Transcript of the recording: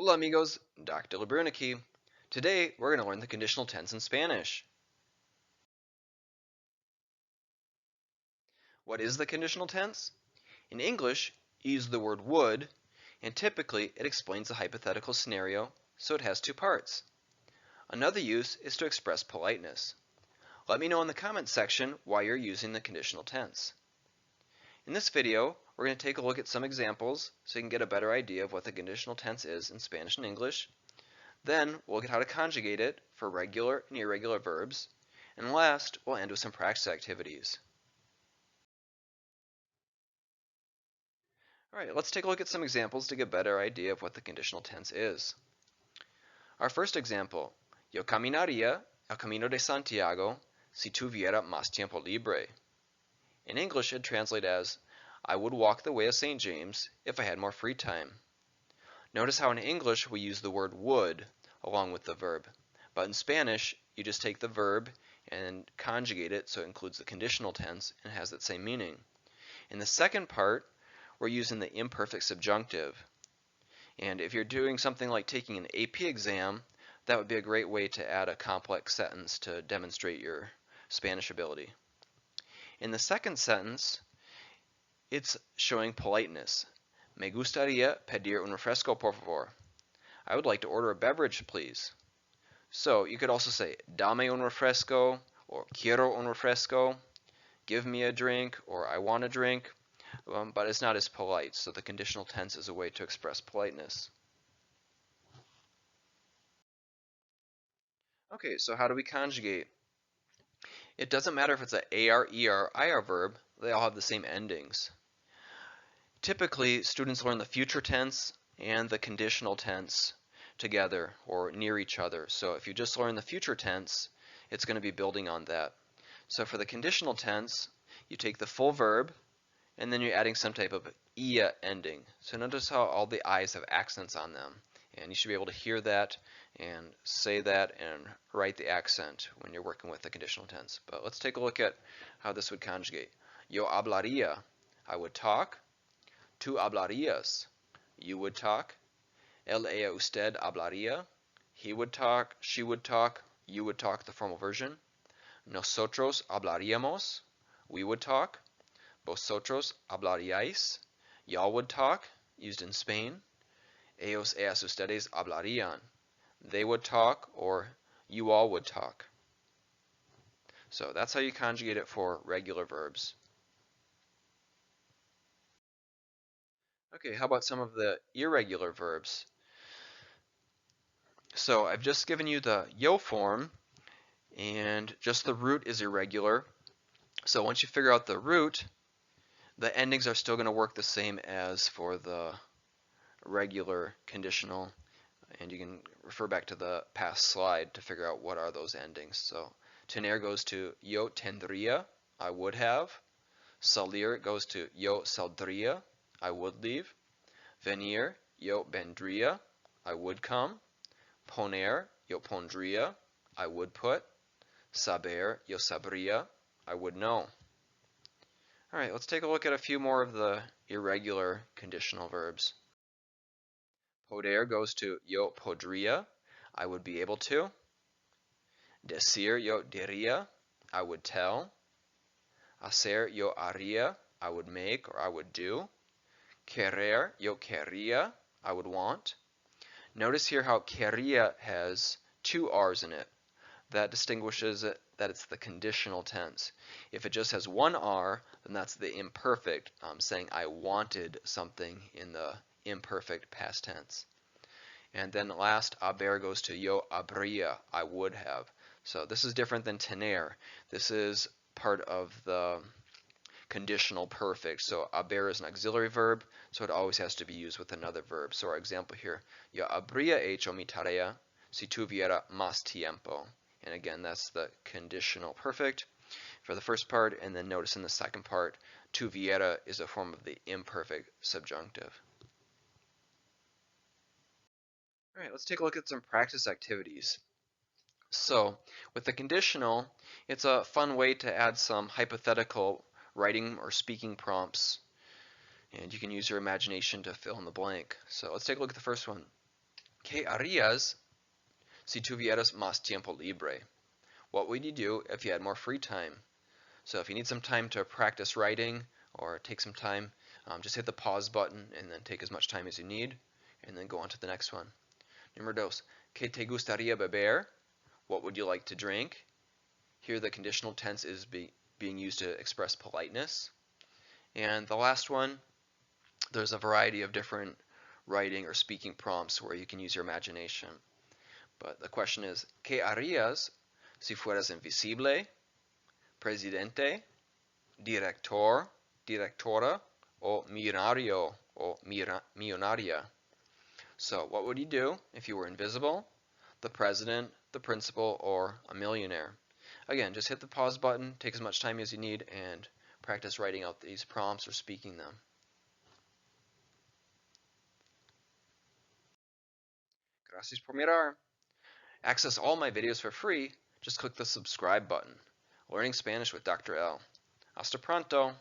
Hola amigos, Dr. Labrunicky. Today we're going to learn the conditional tense in Spanish. What is the conditional tense? In English, you use the word would, and typically it explains a hypothetical scenario, so it has two parts. Another use is to express politeness. Let me know in the comments section why you're using the conditional tense. In this video, we're going to take a look at some examples so you can get a better idea of what the conditional tense is in Spanish and English. Then we'll look at how to conjugate it for regular and irregular verbs. And last, we'll end with some practice activities. Alright, let's take a look at some examples to get a better idea of what the conditional tense is. Our first example, Yo caminaría el camino de Santiago si tuviera más tiempo libre. In English, it translates as, I would walk the way of St. James if I had more free time. Notice how in English we use the word would along with the verb, but in Spanish you just take the verb and conjugate it so it includes the conditional tense and has that same meaning. In the second part, we're using the imperfect subjunctive, and if you're doing something like taking an AP exam, that would be a great way to add a complex sentence to demonstrate your Spanish ability. In the second sentence, it's showing politeness. Me gustaría pedir un refresco, por favor. I would like to order a beverage, please. So you could also say, dame un refresco, or quiero un refresco, give me a drink, or I want a drink, but it's not as polite, so the conditional tense is a way to express politeness. Okay, so how do we conjugate? It doesn't matter if it's an AR, ER, IR verb, they all have the same endings. Typically, students learn the future tense and the conditional tense together or near each other. So if you just learn the future tense, it's going to be building on that. So for the conditional tense, you take the full verb and then you're adding some type of ia ending. So notice how all the i's have accents on them, and you should be able to hear that and say that and write the accent when you're working with the conditional tense. But let's take a look at how this would conjugate. Yo hablaría, I would talk. Tú hablarías, you would talk. Él, ella, usted hablaría, he would talk, she would talk, you would talk, the formal version. Nosotros hablaríamos, we would talk. Vosotros hablaríais, y'all would talk, used in Spain. Ellos, ellas, ustedes hablarían, they would talk, or you all would talk. So that's how you conjugate it for regular verbs. Okay, how about some of the irregular verbs? So I've just given you the yo form, and just the root is irregular. So once you figure out the root, the endings are still going to work the same as for the regular conditional, and you can refer back to the past slide to figure out what are those endings. So tener goes to yo tendría, I would have. Salir goes to yo saldría, I would leave. Venir, yo vendría, I would come. Poner, yo pondría, I would put. Saber, yo sabría, I would know. Alright, let's take a look at a few more of the irregular conditional verbs. Poder goes to yo podría, I would be able to. Decir, yo diría, I would tell. Hacer, yo haría, I would make or I would do. Querer, yo quería, I would want. Notice here how quería has two R's in it. That distinguishes it that it's the conditional tense. If it just has one R, then that's the imperfect, saying I wanted something in the imperfect past tense. And then last, haber goes to yo habría, I would have. So this is different than tener. This is part of the conditional perfect. So haber is an auxiliary verb, so it always has to be used with another verb. So our example here, yo habría hecho mi tarea si tuviera más tiempo. And again, that's the conditional perfect for the first part, and then notice in the second part, tuviera is a form of the imperfect subjunctive. Alright, let's take a look at some practice activities. So, with the conditional, it's a fun way to add some hypothetical writing or speaking prompts, and you can use your imagination to fill in the blank. So let's take a look at the first one. ¿Qué harías si tuvieras más tiempo libre? What would you do if you had more free time? So if you need some time to practice writing or take some time, just hit the pause button and then take as much time as you need and then go on to the next one. Número dos. ¿Qué te gustaría beber? What would you like to drink? Here the conditional tense is being used to express politeness. And the last one, there's a variety of different writing or speaking prompts where you can use your imagination. But the question is, ¿qué harías si fueras invisible, presidente, director, directora, o millonario, o millonaria? So what would you do if you were invisible, the president, the principal, or a millionaire? Again, just hit the pause button, take as much time as you need, and practice writing out these prompts or speaking them. Gracias por mirar. Access all my videos for free. Just click the subscribe button. Learning Spanish with Dr. L. Hasta pronto.